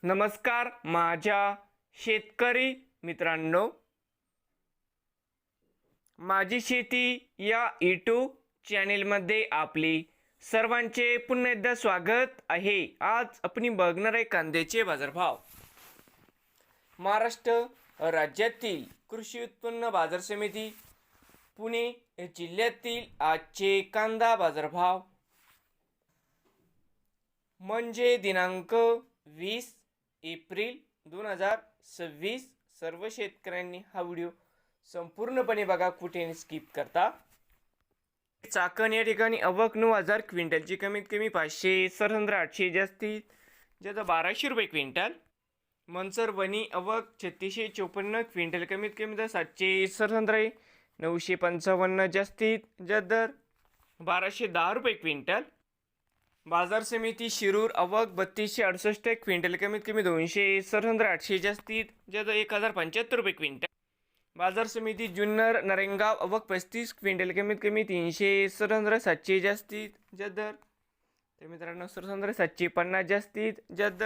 नमस्कार माझ्या शेतकरी मित्रांनो, माझी शेती या यूट्यूब चॅनेलमध्ये आपले सर्वांचे पुन्हा एकदा स्वागत आहे। आज आपण बघणार आहे कांद्याचे बाजारभाव। महाराष्ट्र राज्यातील कृषी उत्पन्न बाजार समिती पुणे जिल्ह्यातील आजचे कांदा बाजारभाव म्हणजे दिनांक 20 एप्रिल 2026। सर्व शेतकऱ्यांनी हा व्हिडिओ संपूर्णपणे बघा, कुठे स्किप करता। चाकण या ठिकाणी आवक 9000 क्विंटलची, कमीत कमी 500, सरहंद्रा 800, जास्तीत जास्त 1200 रुपये क्विंटल। मनसर वणी आवक 3654 क्विंटल, कमीत कमी 700, सरहंद्रा 955, जास्तीत जास्त 1210 रुपये क्विंटल। बाजार समिती शिरूर आवक 3268 क्विंटल, कमीत कमी 200, सरहंद्रा 800, जास्तीत जास्त 1075 रुपये क्विंटल। बाजार समिती जुन्नर नरेंगाव आवक 35 क्विंटल, कमीत कमी 300, सरहंद्रा 700, जास्तीत जास्त तर मित्रांनो सरहंद्रा 750, जास्तीत जास्त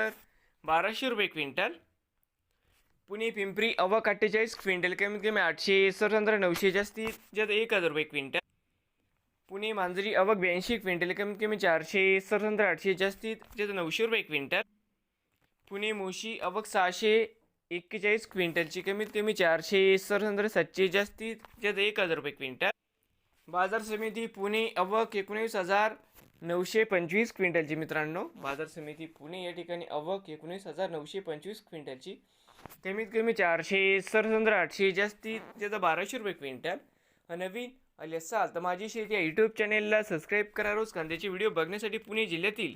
1200 रुपये क्विंटल। पुणे पिंपरी आवक 48 क्विंटल, कमीत कमी 800, सरहंद्रा 900, जास्तीत जास्त 1000 रुपये क्विंटल। पुणे मांजरी आवक 82 क्विंटल, कमीत कमी 400, सरहंद्रा 800, जास्तीत जास्त 900 रुपये क्विंटल। पुणे मोशी आवक 641 क्विंटलची, कमीत कमी 400, सरहंद्रा 700, जास्तीत जास्त 1000 रुपये क्विंटल। बाजार समिती पुणे आवक 19925 क्विंटलची मित्रांनो, बाजार समिती पुणे या ठिकाणी आवक 19925 क्विंटलची, कमीत कमी 400, सरहंद्रा 800, जास्तीत जास्त 1200 रुपये क्विंटल। नवीन आले असाल तर माझी शेती या यूट्यूब चॅनेलला सबस्क्राईब करा। रोज कांद्याचे व्हिडिओ बघण्यासाठी पुणे जिल्ह्यातील